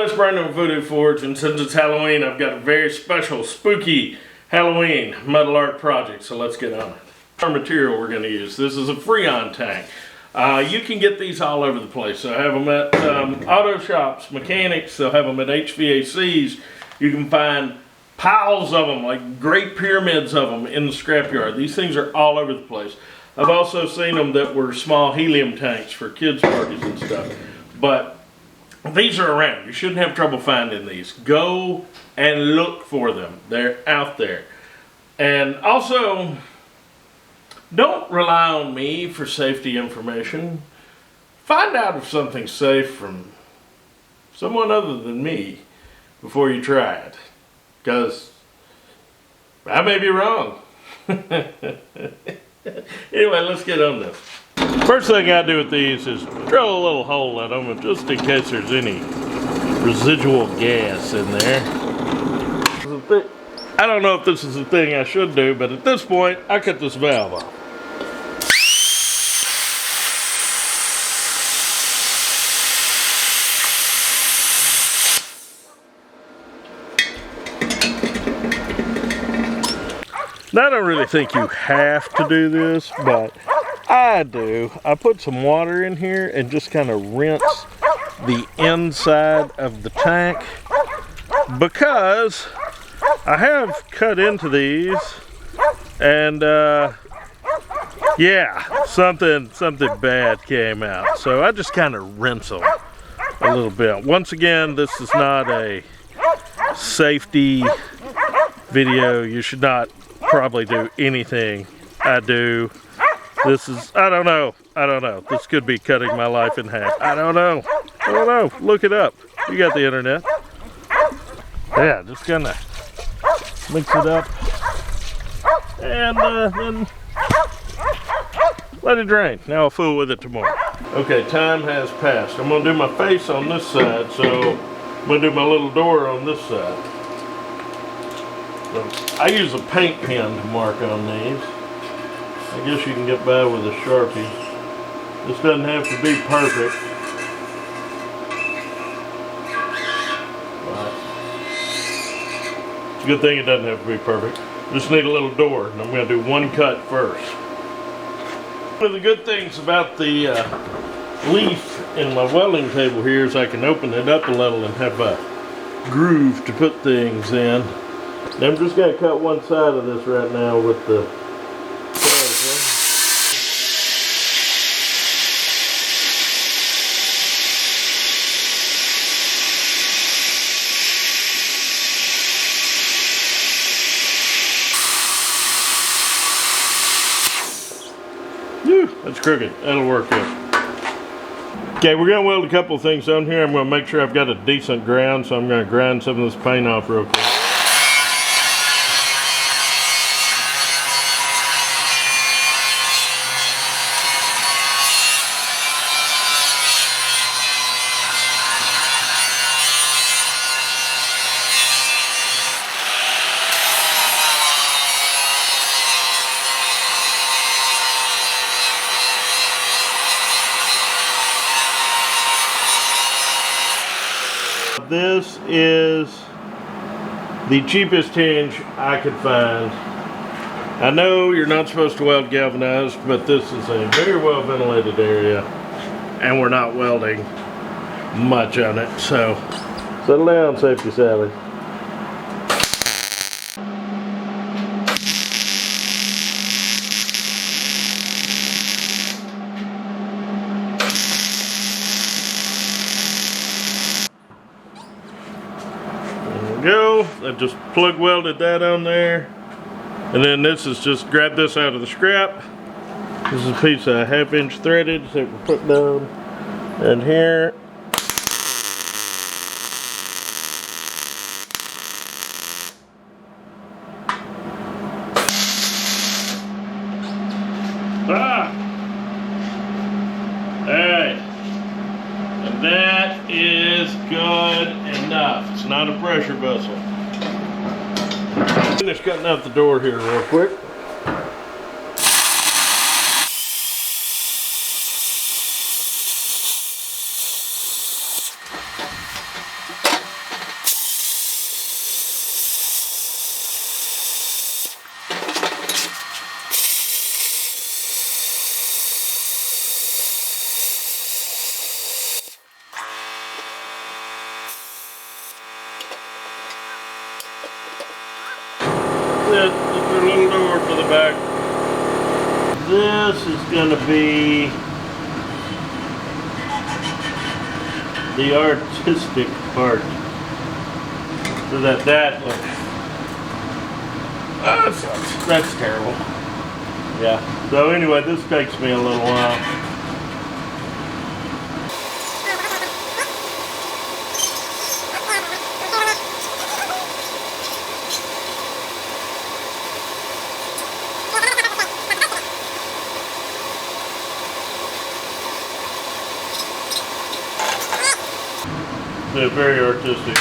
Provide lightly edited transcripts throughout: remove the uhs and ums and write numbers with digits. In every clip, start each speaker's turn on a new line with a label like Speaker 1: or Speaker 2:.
Speaker 1: it's Brandon with Voodoo Forge, and since it's Halloween, I've got a very special, spooky Halloween metal art project, so let's get on it. Our material we're going to use, this is a Freon tank. You can get these all over the place. So I have them at auto shops, mechanics, they'll have them at HVACs. You can find piles of them, like great pyramids of them in the scrapyard. These things are all over the place. I've also seen them that were small helium tanks for kids' parties and stuff. But these are around. You shouldn't have trouble finding these. Go and look for them. They're out there. And also, don't rely on me for safety information. Find out if something's safe from someone other than me before you try it. Because I may be wrong. Anyway, let's get on this. First thing I do with these is drill a little hole in them, just in case there's any residual gas in there. I don't know if this is the thing I should do, but at this point, I cut this valve off. Now, I don't really think you have to do this, but I do. I put some water in here and just kind of rinse the inside of the tank because I have cut into these and yeah, something bad came out. So I just kind of rinse them a little bit. Once again, this is not a safety video. You should not probably do anything I do. This is, I don't know. This could be cutting my life in half. I don't know. Look it up. You got the internet. Yeah, just gonna mix it up and then let it drain. Now I'll fool with it tomorrow. Okay, time has passed. I'm gonna do my face on this side, so I'm gonna do my little door on this side. So I use a paint pen to mark on these. I guess you can get by with a Sharpie. This doesn't have to be perfect. It's a good thing it doesn't have to be perfect. Just need a little door, and I'm going to do one cut first. One of the good things about the leaf in my welding table here is I can open it up a little and have a groove to put things in. And I'm just going to cut one side of this right now with the that's crooked. That'll work good. Okay, we're going to weld a couple of things on here. I'm going to make sure I've got a decent ground, so I'm going to grind some of this paint off real quick. This is the cheapest hinge I could find. I know you're not supposed to weld galvanized, but this is a very well ventilated area and we're not welding much on it, so settle down, Safety Sally. Go. I've just plug welded that on there, and then this is just grab this out of the scrap. This is a piece of 1/2 inch threaded that we put down and here. Alright, and that is good enough. It's not a pressure vessel. Finish cutting out the door here real quick. it. Just a little door for the back. This is going to be the artistic part. So that looks. That sucks. That's terrible. Yeah. So anyway, this takes me a little while. They're very artistic.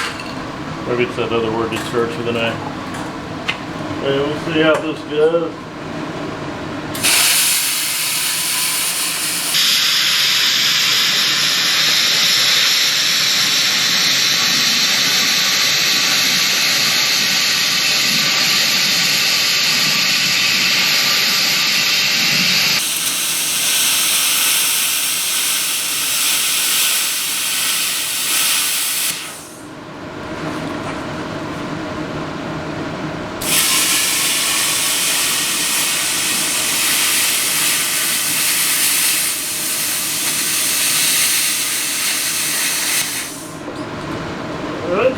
Speaker 1: Maybe it's that other word that starts with an A. Okay, we'll see how this goes. Good.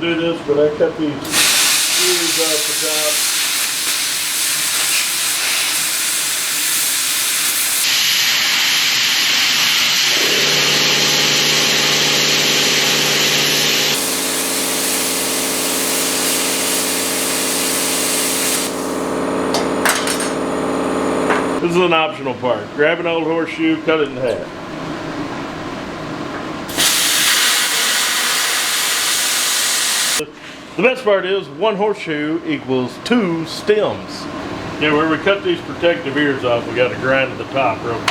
Speaker 1: Do this, but I cut these screws off the top. This is an optional part. Grab an old horseshoe, cut it in half. The best part is 1 horseshoe equals 2 stems. Yeah, where we cut these protective ears off, we got to grind to the top real good.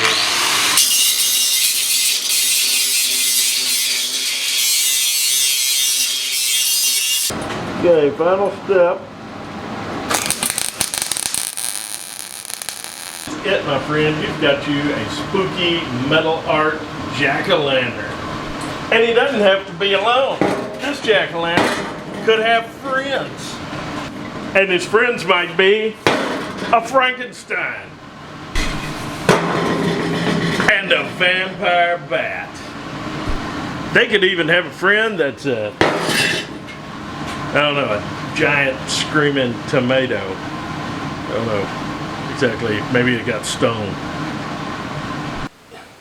Speaker 1: Okay, final step. It, my friend, you've got you a spooky metal art jack-o'-lantern. And he doesn't have to be alone. This jack-o'-lantern could have friends. And his friends might be a Frankenstein and a vampire bat. They could even have a friend that's a, I don't know, a giant screaming tomato. I don't know exactly, maybe it got stoned.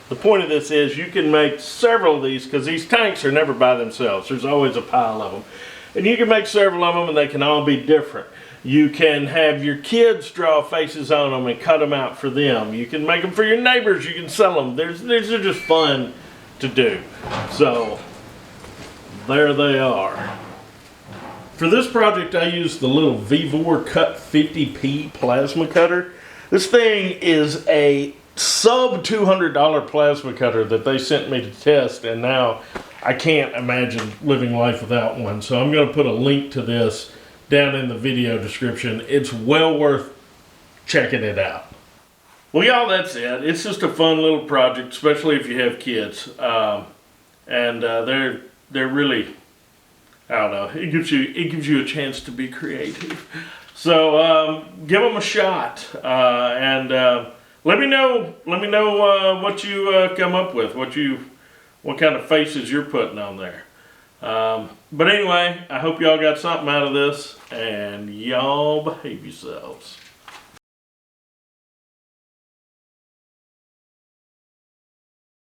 Speaker 1: The point of this is you can make several of these because these tanks are never by themselves. There's always a pile of them. And you can make several of them and they can all be different. You can have your kids draw faces on them and cut them out for them. You can make them for your neighbors. You can sell them. These are just fun to do. So, there they are. For this project, I used the little Vevor Cut 50p plasma cutter. This thing is a sub $200 plasma cutter that they sent me to test, and now I can't imagine living life without one. So I'm going to put a link to this down in the video description. It's well worth checking it out. Well, y'all, that's it. It's just a fun little project, especially if you have kids. They're really, I don't know, it gives you a chance to be creative. So give them a shot, let me know what you come up with, what kind of faces you're putting on there. But anyway, I hope y'all got something out of this, and y'all behave yourselves.